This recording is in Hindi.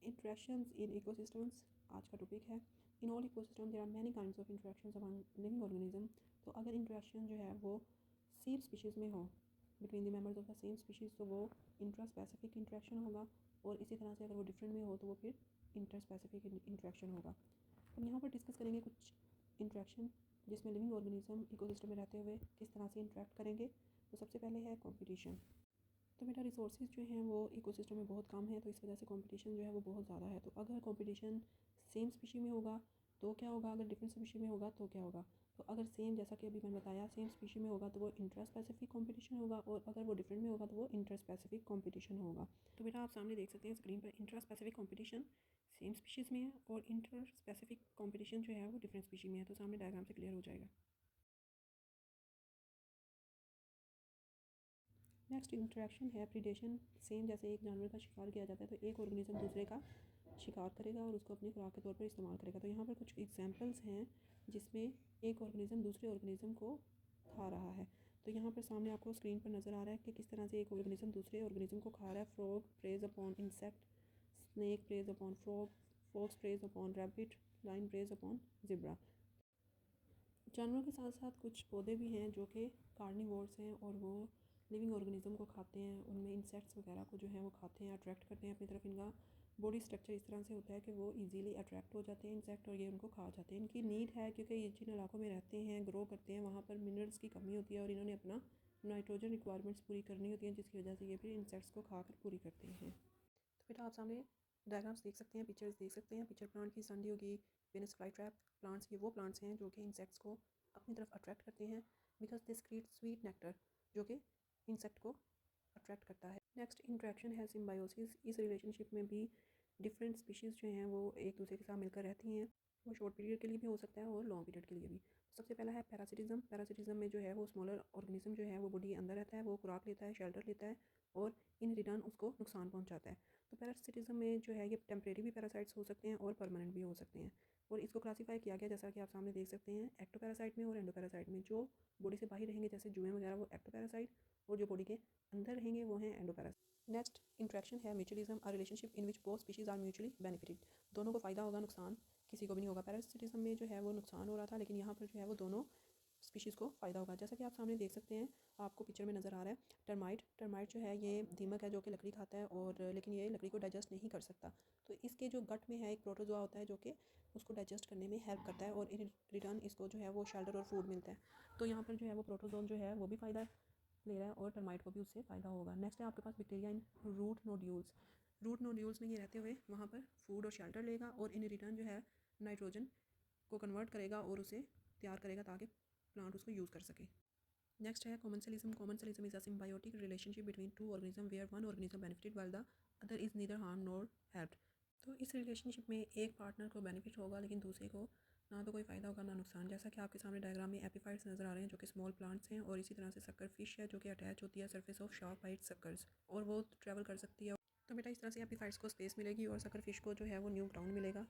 Interactions in ecosystems आज का टॉपिक है। In all ecosystem there are many kinds of interactions among living organism. तो अगर इंटरेक्शन जो है वो सेम स्पीशीज़ में हो between the members of the same species तो वो इंट्रा स्पेसिफिक इंटरेक्शन होगा, और इसी तरह से अगर वो डिफरेंट में हो तो वो फिर इंटर स्पेसिफिक इंटरेक्शन होगा। हम यहाँ पर डिस्कस करेंगे कुछ इंटरेक्शन जिसमें लिविंग ऑर्गेनिज्म इकोसिस्टम में रहते हुए किस तरह से इंटरेक्ट करेंगे। तो सबसे पहले है कंपटीशन। तो बेटा रिसोर्सेज जो हैं वो इकोसिस्टम में बहुत कम है, तो इस वजह से कंपटीशन जो है वो बहुत ज़्यादा है। तो अगर कंपटीशन सेम स्पीशी में होगा तो क्या होगा, अगर डिफरेंट स्पीशी में होगा तो क्या होगा। तो अगर सेम, जैसा कि अभी मैंने बताया, सेम स्पीशी में होगा तो वो इंटर स्पेसिफिक कंपटीशन होगा, और अगर वो डिफरेंट में होगा तो वो इंटर स्पेसिफिक कंपटीशन होगा। तो बेटा आप सामने देख सकते हैं स्क्रीन पर inter specific competition same species में है और इंटर स्पेसिफिक कंपटीशन जो है वो डिफरेंट स्पीशी में है। तो सामने डायग्राम से क्लियर हो जाएगा। नेक्स्ट इंटरेक्शन है प्रीडेशन। सेम जैसे एक जानवर का शिकार किया जाता है तो एक ऑर्गेनिज्म दूसरे का शिकार करेगा और उसको अपनी खुराक के तौर पर इस्तेमाल करेगा। तो यहाँ पर कुछ एग्जांपल्स हैं जिसमें एक ऑर्गेनिज्म दूसरे ऑर्गेनिज्म को खा रहा है। तो यहाँ पर सामने आपको स्क्रीन पर नज़र आ रहा है कि किस तरह से एक ऑर्गेनिज्म दूसरे ऑर्गेनिज्म को खा रहा है। Frog preys upon insect, snake preys upon frog, fox preys upon rabbit, lion preys upon zebra. जानवरों के साथ साथ कुछ पौधे भी हैं जो कि कार्निवोर्स हैं और वो लिविंग ऑर्गेनिज्म को खाते हैं। उनमें इंसेक्ट्स वगैरह को जो है वो खाते हैं, अट्रैक्ट करते हैं अपनी तरफ। इनका बॉडी स्ट्रक्चर इस तरह से होता है कि वो इजीली अट्रैक्ट हो जाते हैं इंसेक्ट और ये उनको खा जाते हैं। इनकी नीड है क्योंकि ये जिन इलाकों में रहते हैं, ग्रो करते हैं, वहाँ पर मिनरल्स की कमी होती है और इन्होंने अपना नाइट्रोजन रिक्वायरमेंट्स पूरी करनी होती हैं, जिसकी वजह से ये फिर इंसेक्ट्स को खाकर पूरी करते हैं। तो बेटा आप सामने डायग्राम्स देख सकते हैं, पिक्चर्स देख सकते हैं। पिक्चर प्लांट की संडी होगी, वेनस फ्लाई ट्रैप प्लांट्स, ये वो प्लांट्स हैं जो कि इंसेक्ट्स को अपनी तरफ अट्रैक्ट करते हैं because this create sweet nectar जो कि इंसेक्ट को अट्रैक्ट करता है। नेक्स्ट इंट्रैक्शन है सिम्बायोसिस। इस रिलेशनशिप में भी डिफरेंट स्पीशीज़ जो हैं वो एक दूसरे के साथ मिलकर रहती हैं। वो शॉर्ट पीरियड के लिए भी हो सकता है और लॉन्ग पीरियड के लिए भी। सबसे पहला है पैरासिटिज्म। पैरासिटिज्म में जो है वो स्मॉलर ऑर्गेनिज्म जो है वो बॉडी के अंदर रहता है, वो खुराक लेता है, शेल्टर लेता है और इन रिटर्न उसको नुकसान पहुंचाता है। तो पैरासिटिज्म में जो है ये टेम्परेरी भी पैरासाइट्स हो सकते हैं और परमानेंट भी हो सकते हैं, और इसको क्लासीफाई किया गया जैसा कि आप सामने देख सकते हैं एक्टोपैरासाइट में और एंडोपैरासाइट में। जो बॉडी से बाहर रहेंगे जैसे जुएं वगैरह वो एक्टोपैरासाइट, और जो बॉडी के अंदर रहेंगे वो हैं एंडोपैरासाइट। नेक्स्ट इंट्रैक्शन है mutualism, a relationship in which both species are mutually benefited. दोनों को फ़ायदा होगा, नुकसान किसी को भी नहीं होगा। पैरासिटिज्म में जो है वो नुकसान हो रहा था, लेकिन यहाँ पर जो है वो दोनों स्पीशीज़ को फ़ायदा होगा। जैसा कि आप सामने देख सकते हैं, आपको पिक्चर में नज़र आ रहा है टर्माइट। टर्माइट जो है ये दीमक है जो कि लकड़ी खाता है, और लेकिन ये लकड़ी को डाइजेस्ट नहीं कर सकता। तो इसके जो गट में है एक प्रोटोजोआ होता है जो कि उसको डाइजेस्ट करने में हेल्प करता है, और इन रिटर्न इसको जो है वो शेल्टर और फूड मिलता है। तो यहाँ पर जो है वो प्रोटोजोन जो है वो भी फ़ायदा ले रहा है और टर्माइट को भी उससे फ़ायदा होगा। नेक्स्ट है आपके पास bacteria in root nodules. Root nodules में ये रहते हुए वहाँ पर फूड और शेल्टर लेगा, और इन रिटर्न जो है नाइट्रोजन को कन्वर्ट करेगा और उसे तैयार करेगा ताकि प्लांट उसको यूज़ कर सके। नेक्स्ट है commensalism. Commensalism is a symbiotic relationship between two organism where one organism benefited while the other is neither harm nor helped. तो इस रिलेशनशिप में एक पार्टनर को बेनिफिट होगा लेकिन दूसरे को ना तो कोई फ़ायदा होगा ना नुकसान। जैसा कि आपके सामने डायग्राम में एपीफाइट्स नज़र आ रहे हैं जो कि स्मॉल प्लांट्स हैं, और इसी तरह से सक्कर फिश है जो कि अटैच होती है surface of sharp bite suckers, और वो ट्रैवल कर सकती है। तो बेटा इस तरह से एपीफाइट्स को स्पेस मिलेगी और सक्कर फिश को जो है वो न्यू ग्राउंड मिलेगा।